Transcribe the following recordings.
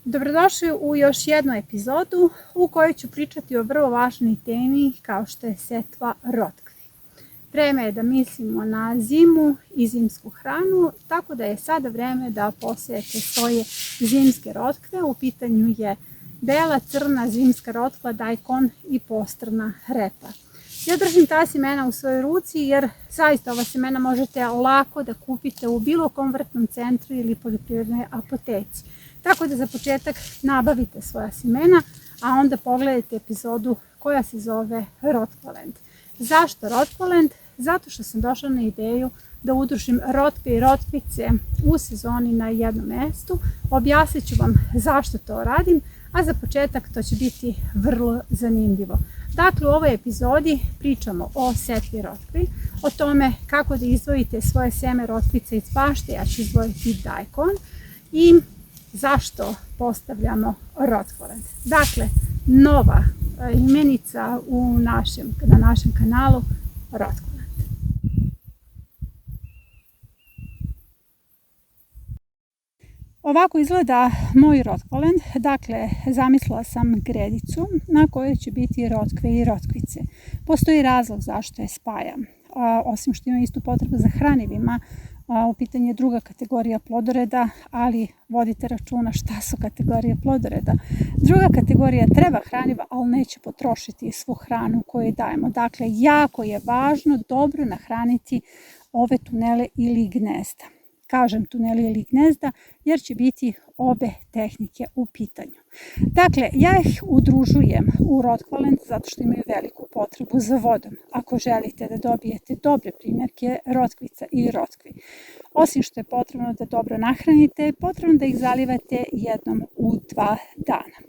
Dobrodošli u još jednu epizodu u kojoj ću pričati o vrlo važnoj temi kao što je setva rotkvi. Vreme je da mislimo na zimu i zimsku hranu, tako da je sada vreme da posejete svoje zimske rotkve. U pitanju je bela, crna zimska rotkva, dajkon i postrna repa. Ja držim ta semena u svojoj ruci jer zaista ova semena možete lako da kupite u bilo kom vrtnom centru ili poljoprivrednoj apoteci. Tako da za početak nabavite svoja semena, a onda pogledajte epizodu koja se zove Rotkvalend. Zašto Rotkvalend? Zato što sam došla na ideju da udružim rotkve i rotkvice u sezoni na jednom mestu. Objasnit ću vam zašto to radim, a za početak to će biti vrlo zanimljivo. Dakle, u ovoj epizodi pričamo o setvi rotkvi, o tome kako da izdvojite svoje seme rotkvice iz bašte, ja ću izdvojiti dajkon, i zašto postavljamo Rotkvalend. Dakle, nova imenica na našem kanalu Rotkvalend. Ovako izgleda moj Rotkvalend. Dakle, zamislila sam gredicu na kojoj će biti rotkve i rotkvice. Postoji razlog zašto je spajam. Osim što ima istu potrebu za hranivima, u pitanju je druga kategorija plodoreda, ali vodite računa šta su kategorije plodoreda. Druga kategorija treba hraniva, ali neće potrošiti svu hranu koju dajemo. Dakle, jako je važno dobro nahraniti ove tunele ili gnezda. Kažem tuneli ili gnezda jer će biti obe tehnike u pitanju. Dakle, ja ih udružujem u Rotkvalend zato što imaju veliku potrebu za vodom. Ako želite da dobijete dobre primjerke rotkvica i rotkvi, osim što je potrebno da dobro nahranite, potrebno da ih zalivate jednom u 2 dana.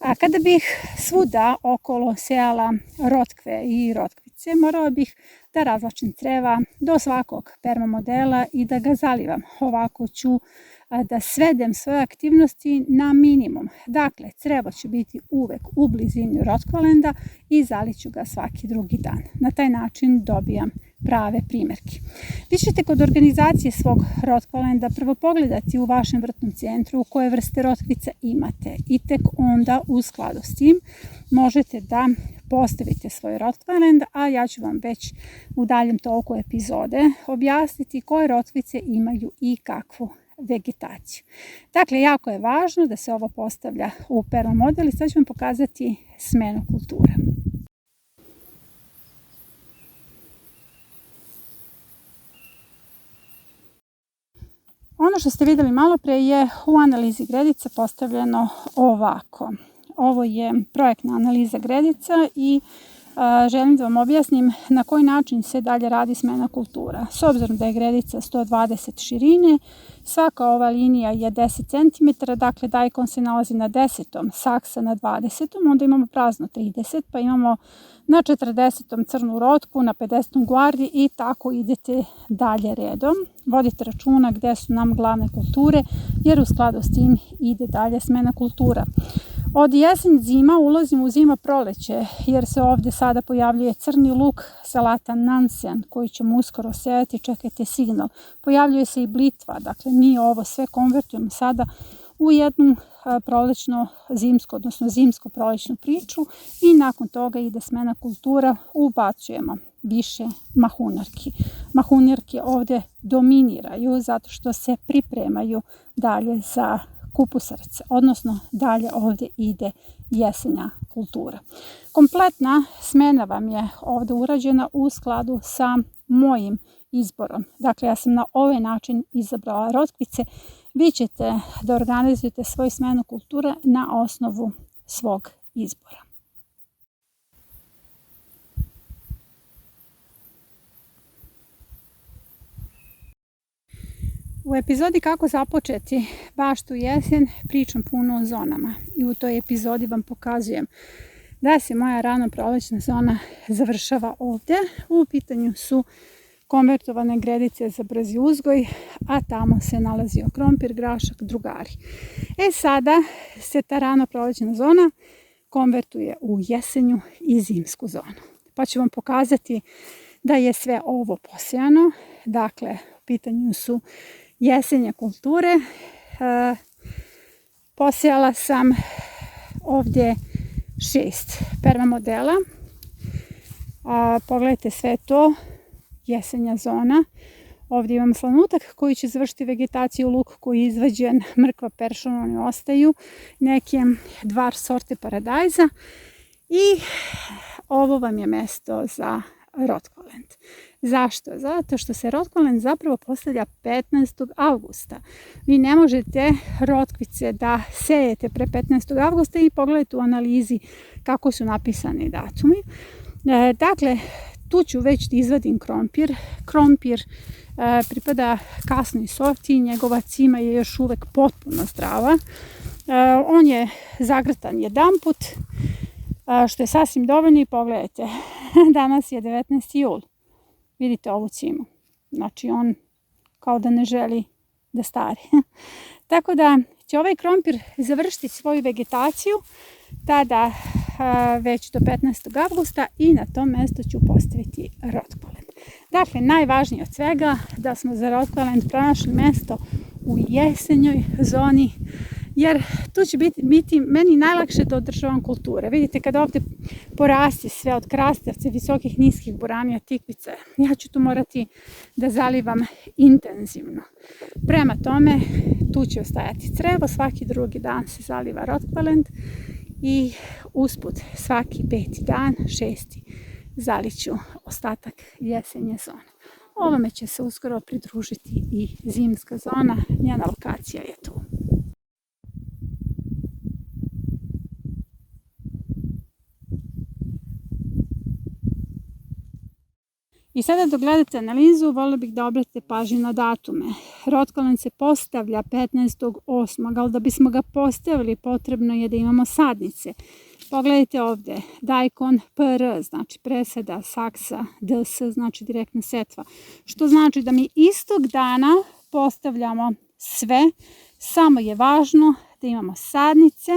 A kada bih svuda okolo sejala rotkve i rotkvice, morala bih da razvlačim creva do svakog permamodela i da ga zalivam. Ovako ću da svedem svoje aktivnosti na minimum. Dakle, crevo će biti uvek u blizini Rotkvalenda i zaliću ga svaki drugi dan. Na taj način dobijam prave primjerke. Vi ćete kod organizacije svog Rotkvalenda prvo pogledati u vašem vrtnom centru koje vrste rotkvica imate i tek onda u skladu s tim možete da postavite svoj Rotkvalend, a ja ću vam već u daljem toku epizode objasniti koje rotkvice imaju i kakvu vegetaciju. Dakle, jako je važno da se ovo postavlja u permamodel i sad ću vam pokazati smenu kultura. Ono što ste vidjeli malo pre je u analizi gredica postavljeno ovako. Ovo je projektna analiza gredica i želim da vam objasnim na koji način se dalje radi smena kultura. S obzirom da je gredica 120 širine, svaka ova linija je 10 cm, dakle dajkon se nalazi na 10. saksa na 20. Onda imamo prazno 30, pa imamo na 40. crnu rotkvu, na 50. guardi i tako idete dalje redom. Vodite računa gde su nam glavne kulture, jer u skladu s tim ide dalje smena kultura. Od jesen zima ulazimo u zima proleće jer se ovdje sada pojavljuje crni luk, salata Nansen koju ćemo uskoro sejati, čekajte signal. Pojavljuje se i blitva, dakle mi ovo sve konvertujemo sada u jednu prolećno-zimsku, odnosno zimsko-prolećnu priču i nakon toga ide smena kultura, ubacujemo više mahunarki. Mahunarke ovdje dominiraju zato što se pripremaju dalje za kupusarce, odnosno dalje ovdje ide jesenja kultura. Kompletna smena vam je ovdje urađena u skladu sa mojim izborom. Dakle, ja sam na ovaj način izabrala rotkvice. Vi ćete da organizujete svoju smenu kulture na osnovu svog izbora. U epizodi kako započeti baštu jesen pričam puno o zonama i u toj epizodi vam pokazujem da se moja rano prolećna zona završava ovdje. U pitanju su konvertovane gredice za brzi uzgoj, a tamo se nalazio krompir, grašak, drugari. Sada se ta rano prolećna zona konvertuje u jesenju i zimsku zonu. Pa ću vam pokazati da je sve ovo posejano. Dakle, u pitanju su jesenje kulture. Posejala sam ovdje 6 perma modela. Pogledajte sve to, jesenja zona. Ovdje imam slanutak koji će završiti vegetaciju, luk koji je izvađen, mrkva, peršun, oni ostaju, neke 2 sorte paradajza i ovo vam je mesto za rotkvalent. Zašto? Zato što se rotkvalent zapravo postavlja 15. avgusta. Vi ne možete rotkvice da sejete pre 15. avgusta i pogledajte u analizi kako su napisani datumi. Dakle, tu ću već da izvadim krompir. Krompir pripada kasnoj sorti, njegova cima je još uvek potpuno zdrava. On je zagrtan jedanput, što je sasvim dovoljno i pogledajte, danas je 19. jul. Vidite ovu cimu. Znači on kao da ne želi da stari. Tako da će ovaj krompir završiti svoju vegetaciju tada već do 15. avgusta i na tom mjestu ću postaviti rotkvalent. Dakle, najvažnije od svega da smo za rotkvalent pronašli mjesto u jesenjoj zoni, jer tu će biti meni najlakše da održavam kulture. Vidite, kada ovdje porasti sve od krastavca, visokih, niskih, buranija, tikvica, ja ću tu morati da zalivam intenzivno. Prema tome, tu će ostajati crevo, svaki drugi dan se zaliva rotkvalent i usput svaki 5. dan, 6. zaliću ostatak jesenje zone. Ovome će se uskoro pridružiti i zimska zona, njena lokacija je tu. I sada dok gledate analizu, volila bih da obratite pažnju na datume. Rotkvalent se postavlja 15.8. ali da bismo ga postavili potrebno je da imamo sadnice. Pogledajte ovdje, daikon PR, znači presada, saksa, DS, znači direktna setva. Što znači da mi istog dana postavljamo sve, samo je važno da imamo sadnice,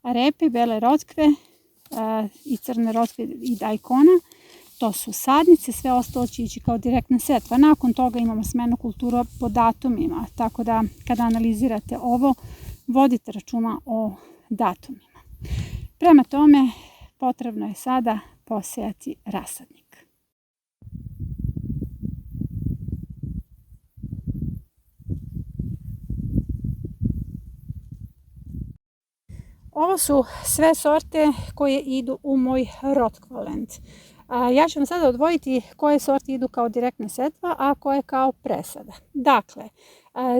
repe, bele rotkve i crne rotkve i daikona. To su sadnice, sve ostalo će ići kao direktna setva. Nakon toga imamo smenu kultura po datumima, tako da kada analizirate ovo, vodite računa o datumima. Prema tome, potrebno je sada posejati rasadnik. Ovo su sve sorte koje idu u moj rotkvalent. Ja ću vam sada odvojiti koje sorte idu kao direktna setva, a koje kao presada. Dakle,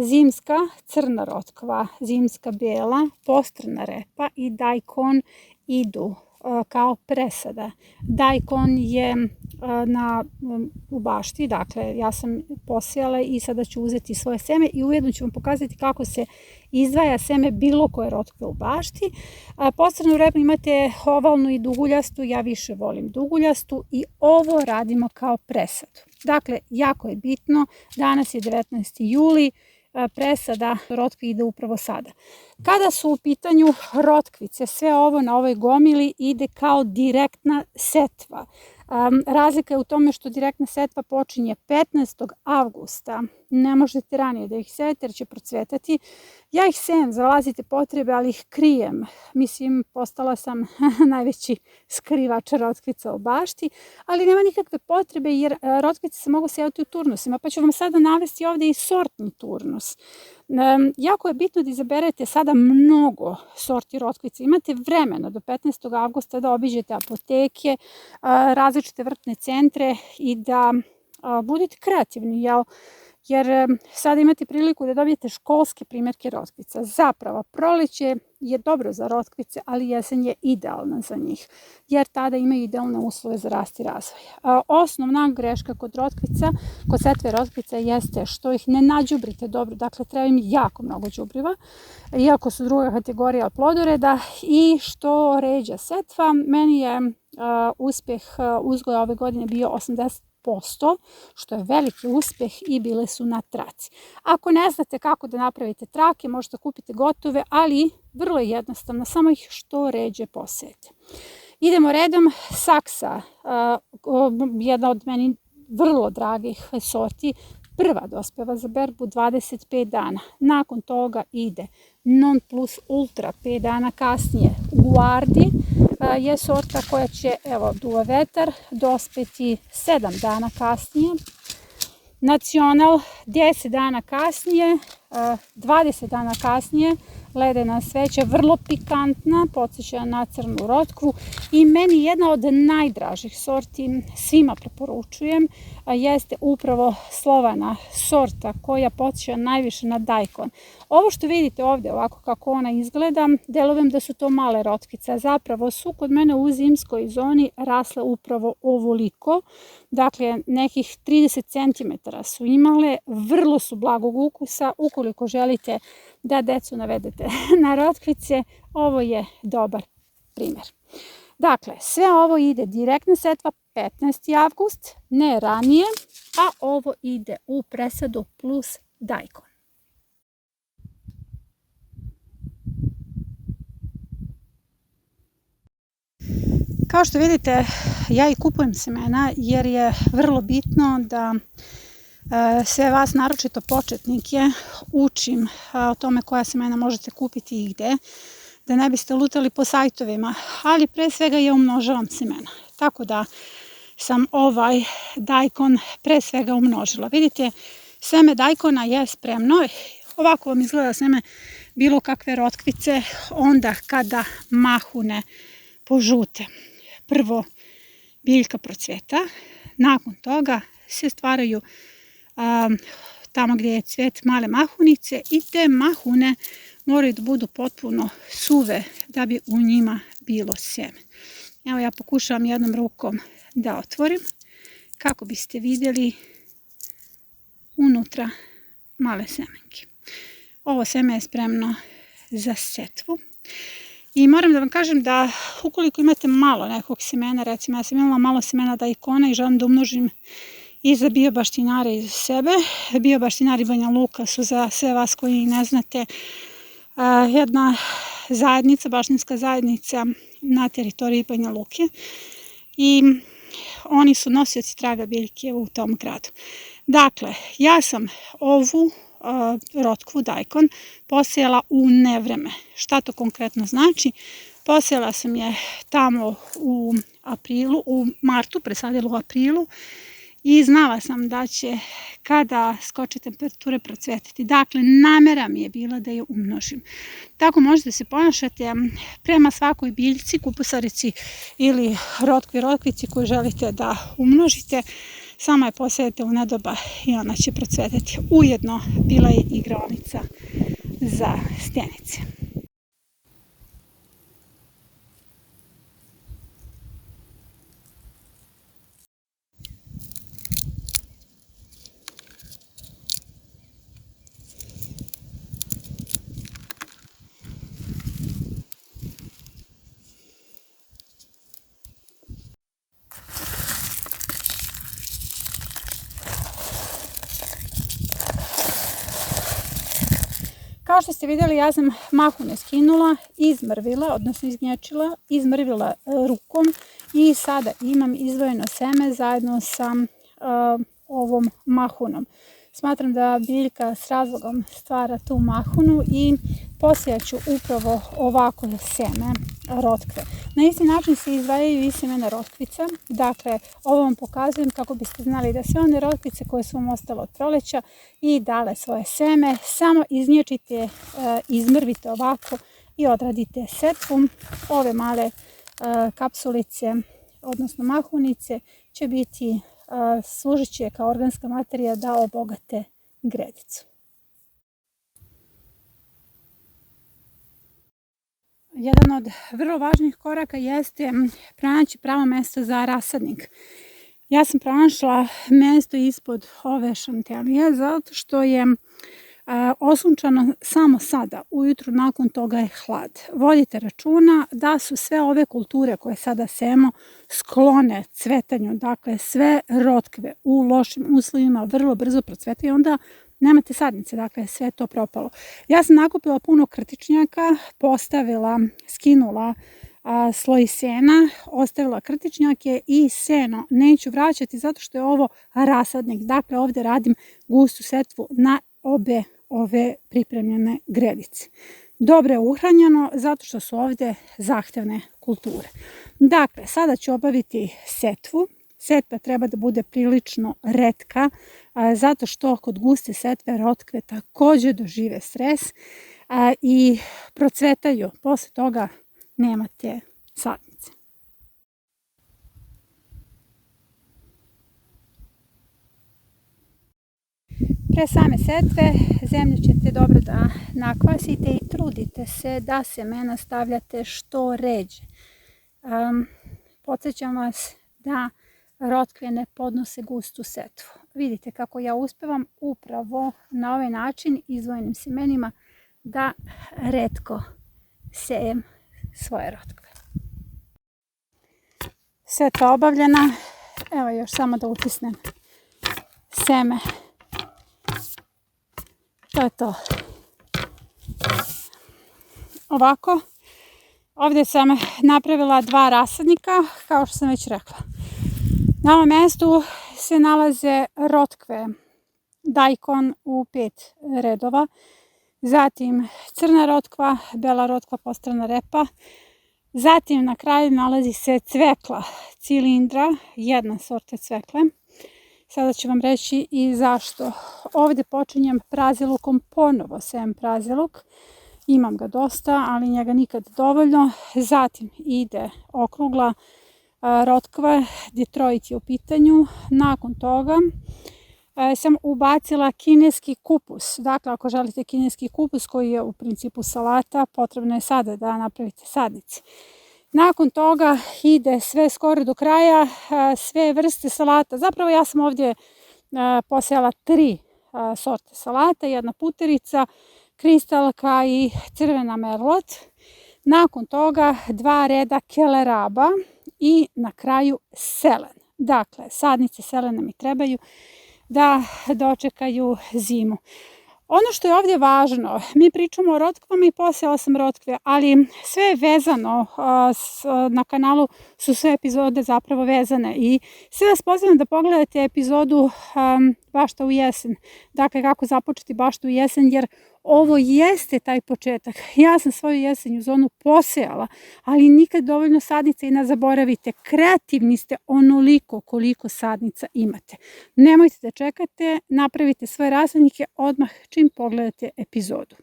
zimska crna rotkva, zimska bela, postrana repa i daikon idu kao presada. Daikon je u bašti, dakle ja sam posijala i sada ću uzeti svoje seme i ujedno ću vam pokazati kako se izdvaja seme bilo koje rotkve u bašti. Postranu repu imate ovalnu i duguljastu, ja više volim duguljastu i ovo radimo kao presadu. Dakle, jako je bitno, danas je 19. juli, presada rotkvi ide upravo sada. Kada su u pitanju rotkvice, sve ovo na ovoj gomili ide kao direktna setva. Razlika je u tome što direktna setva počinje 15. avgusta. Ne možete ranije da ih sejete jer će procvetati. Ja ih sejem za vlastite potrebe, ali ih krijem. Mislim, postala sam najveći skrivač rotkvica u bašti, ali nema nikakve potrebe jer rotkvice se mogu sejati u turnusima, pa ću vam sada navesti ovdje i sortni turnus. Jako je bitno da izaberete sada mnogo sorti rotkvice. Imate vremena do 15. avgusta da obiđete apoteke, različite vrtne centre i da budete kreativni, jer sada imate priliku da dobijete školske primjerke rotkvica. Zapravo, proleće je dobro za rotkvice, ali jesen je idealna za njih, jer tada imaju idealne uslove za rast i razvoj. Osnovna greška kod rotkvica, kod setve rotkvica jeste što ih ne nađubrite dobro, dakle treba im jako mnogo đubriva, iako su druga kategorija plodoreda, i što ređa setva. Meni je uspjeh uzgoja ove godine bio 80%, što je veliki uspjeh i bile su na traci. Ako ne znate kako da napravite trake, možete kupiti gotove, ali vrlo je jednostavno, samo ih što ređe posejete. Idemo redom, saksa, jedna od meni vrlo dragih sorti, prva dospeva za berbu 25 dana. Nakon toga ide Non Plus Ultra 5 dana kasnije. Guardi je sorta koja će, evo duva vetar, dospeti 7 dana kasnije. Nacional 10 dana kasnije, 20 dana kasnije, ledena sveća, vrlo pikantna, podsjeća na crnu rotkvu i meni jedna od najdražih sorti, svima preporučujem, jeste upravo Slovana sorta koja podsjeća najviše na dajkon. Ovo što vidite ovdje ovako kako ona izgleda, delujem da su to male rotkice, a zapravo su kod mene u zimskoj zoni rasle upravo ovoliko, dakle nekih 30 cm su imale, vrlo su blagog ukusa. Ukoliko želite da decu navedete na rotkvice, ovo je dobar primjer. Dakle, sve ovo ide direktna setva 15. avgust, ne ranije, a ovo ide u presadu plus dajkon. Kao što vidite, ja i kupujem semena jer je vrlo bitno da sve vas, naročito početnike, učim o tome koja semena možete kupiti i gde, da ne biste lutali po sajtovima, ali pre svega ja umnožavam semena. Tako da sam ovaj dajkon pre svega umnožila. Vidite, seme dajkona je spremno. Ovako vam izgleda seme bilo kakve rotkvice onda kada mahune požute. Prvo biljka procveta, nakon toga se stvaraju tamo gdje je cvet male mahunice i te mahune moraju da budu potpuno suve da bi u njima bilo sjeme. Evo ja pokušavam jednom rukom da otvorim kako biste vidjeli unutra male semenke. Ovo seme je spremno za setvu. I moram da vam kažem da ukoliko imate malo nekog semena, recimo ja sam imala malo semena dajkona i želim da umnožim i za biobaštinare i za sebe. Biobaštinari Banja Luka su, za sve vas koji ne znate, jedna zajednica, baštinska zajednica na teritoriji Banja Luke i oni su nosioci traga biljke u tom gradu. Dakle, ja sam ovu rotkvu dajkon posejala u nevreme. Šta to konkretno znači? Posejala sam je tamo u martu, presadila u aprilu i znala sam da će kada skoče temperature procvetiti. Dakle, namera mi je bila da je umnožim. Tako možete se ponašati prema svakoj biljci, kupusarici ili rotkvici koju želite da umnožite. Samo je posejete u nedoba i ona će procvetati. Ujedno bila je igraonica za stjenice. Kao što ste vidjeli, ja sam mahune skinula, izmrvila, odnosno izgnječila, izmrvila rukom i sada imam izdvojeno seme zajedno sa ovom mahunom. Smatram da biljka s razlogom stvara tu mahunu i posejat ću upravo ovako seme rotkve. Na isti način se izdvajaju i semena rotkvica. Dakle, ovo vam pokazujem kako biste znali da sve one rotkvice koje su vam ostale od proleća i dale svoje seme, samo iznječite, izmrvite ovako i odradite setvu. Ove male kapsulice, odnosno mahunice, će biti služit će kao organska materija da obogate gredicu. Jedan od vrlo važnih koraka jeste pronaći pravo mesto za rasadnik. Ja sam pronašla mesto ispod ove šantelije zato što je osunčano samo sada, ujutru, nakon toga je hlad. Vodite računa da su sve ove kulture koje sada sejemo sklone cvetanju, dakle sve rotkve u lošim uslovima vrlo brzo procvetaju i onda nemate sadnice, dakle sve je to propalo. Ja sam nakupila puno krtičnjaka, postavila, skinula sloj sena, ostavila krtičnjake i seno neću vraćati zato što je ovo rasadnik. Dakle, ovdje radim gustu setvu na obe ove pripremljene gredice. Dobro je uhranjeno zato što su ovdje zahtevne kulture. Dakle, sada ću obaviti setvu. Setva treba da bude prilično retka zato što kod guste setve rotkve također dožive stres i procvetaju. Posle toga nemate sadnice. Pre same setve zemlju ćete dobro da nakvasite i trudite se da semena stavljate što ređe. Podsjećam vas da rotkve ne podnose gustu setvu. Vidite kako ja uspevam upravo na ovaj način izdvojenim semenima da retko sejem svoje rotkve. Setva obavljena. Evo još samo da utisnem seme. To je to. Ovako. Ovdje sam napravila 2 rasadnika, kao što sam već rekla. Na ovom mjestu se nalaze rotkve, daikon u 5 redova, zatim crna rotkva, bela rotkva, postrana repa, zatim na kraju nalazi se cvekla cilindra, jedna sorta cvekle. Sada ću vam reći i zašto. Ovdje počinjem prazilukom, ponovo sejem praziluk. Imam ga dosta, ali njega nikad dovoljno. Zatim ide okrugla rotkva, Detroit je u pitanju. Nakon toga sam ubacila kineski kupus. Dakle, ako želite kineski kupus koji je u principu salata, potrebno je sada da napravite sadnice. Nakon toga ide sve skoro do kraja, sve vrste salata. Zapravo ja sam ovdje posejala 3 sorte salata, jedna puterica, kristalka i crvena merlot. Nakon toga 2 reda keleraba i na kraju selen. Dakle, sadnice selene mi trebaju da dočekaju zimu. Ono što je ovdje važno, mi pričamo o rotkvama i posejala sam rotkve, ali sve je vezano, na kanalu su sve epizode zapravo vezane i sve vas pozivam da pogledate epizodu Bašta u jesen, dakle kako započeti baštu u jesen, jer ovo jeste taj početak. Ja sam svoju jesenju zonu posejala, ali nikad dovoljno sadnica i ne zaboravite, kreativni ste onoliko koliko sadnica imate. Nemojte da čekate, napravite svoje rasadnike odmah čim pogledate epizodu.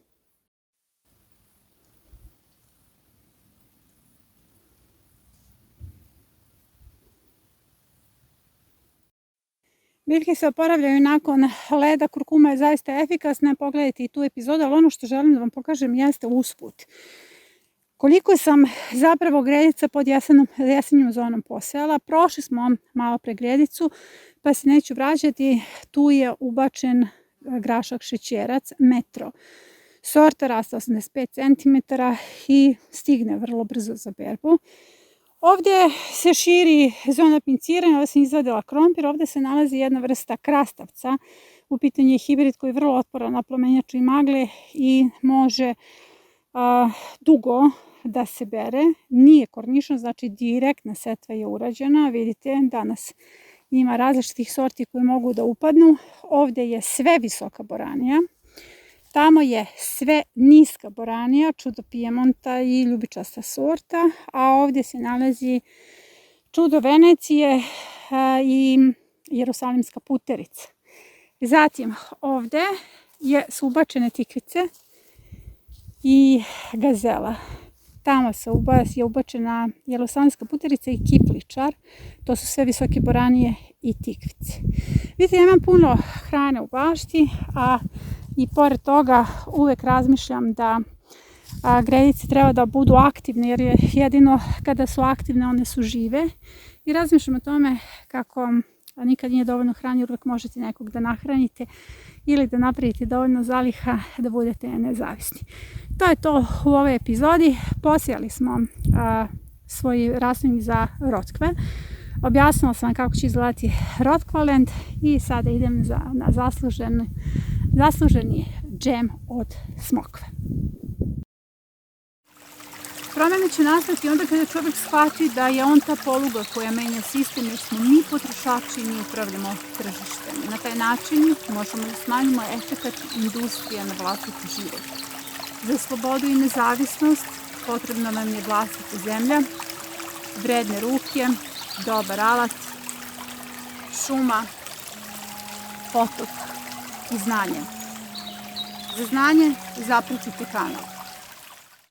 Biljke se oporavljaju nakon leda, kurkuma je zaista efikasna, pogledajte i tu epizodu, ali ono što želim da vam pokažem jeste usput. Koliko sam zapravo gredica pod jesenjom zonom posejala, prošli smo malo pre gredicu, pa se neću vraćati, tu je ubačen grašak šećerac Metro. Sorta raste 85 cm i stigne vrlo brzo za berbu. Ovdje se širi zona pinciranja, ovdje sam izvadila krompir, ovdje se nalazi jedna vrsta krastavca. U pitanju je hibrid koji je vrlo otporan na plomenjaču i magle i može dugo da se bere. Nije kornišan, znači direktna setva je urađena. Vidite, danas ima različitih sorti koje mogu da upadnu. Ovdje je sve visoka boranija. Tamo je sve niska boranija, čudo Pijemonta i ljubičasta sorta, a ovdje se nalazi čudo Venecije i jerusalimska puterica. Zatim ovdje su ubačene tikvice i gazela. Tamo je ubačena jerusalimska puterica i kipličar. To su sve visoke boranije i tikvice. Vidite, ja imam puno hrane u bašti, a i pored toga uvek razmišljam da gredice treba da budu aktivne, jer je jedino kada su aktivne one su žive. I razmišljam o tome kako nikad nije dovoljno hrane, jer uvek možete nekog da nahranite ili da napravite dovoljno zaliha da budete nezavisni. To je to u ovoj epizodi. Posejali smo svoj rasadnik za rotkve. Objasnila sam vam kako će izgledati rotkvalend i sada idem na zasluženi džem od smokve. Promene će nastati onda kada čovjek shvati da je on ta poluga koja menja sistem, jer smo mi potrošači i mi upravljamo tržištem. Na taj način možemo da smanjimo efekat industrija na vlastiti život. Za slobodu i nezavisnost potrebna nam je vlastita zemlja, vredne ruke, dobar alat, šuma, potok i znanje. Za znanje zapratite kanal.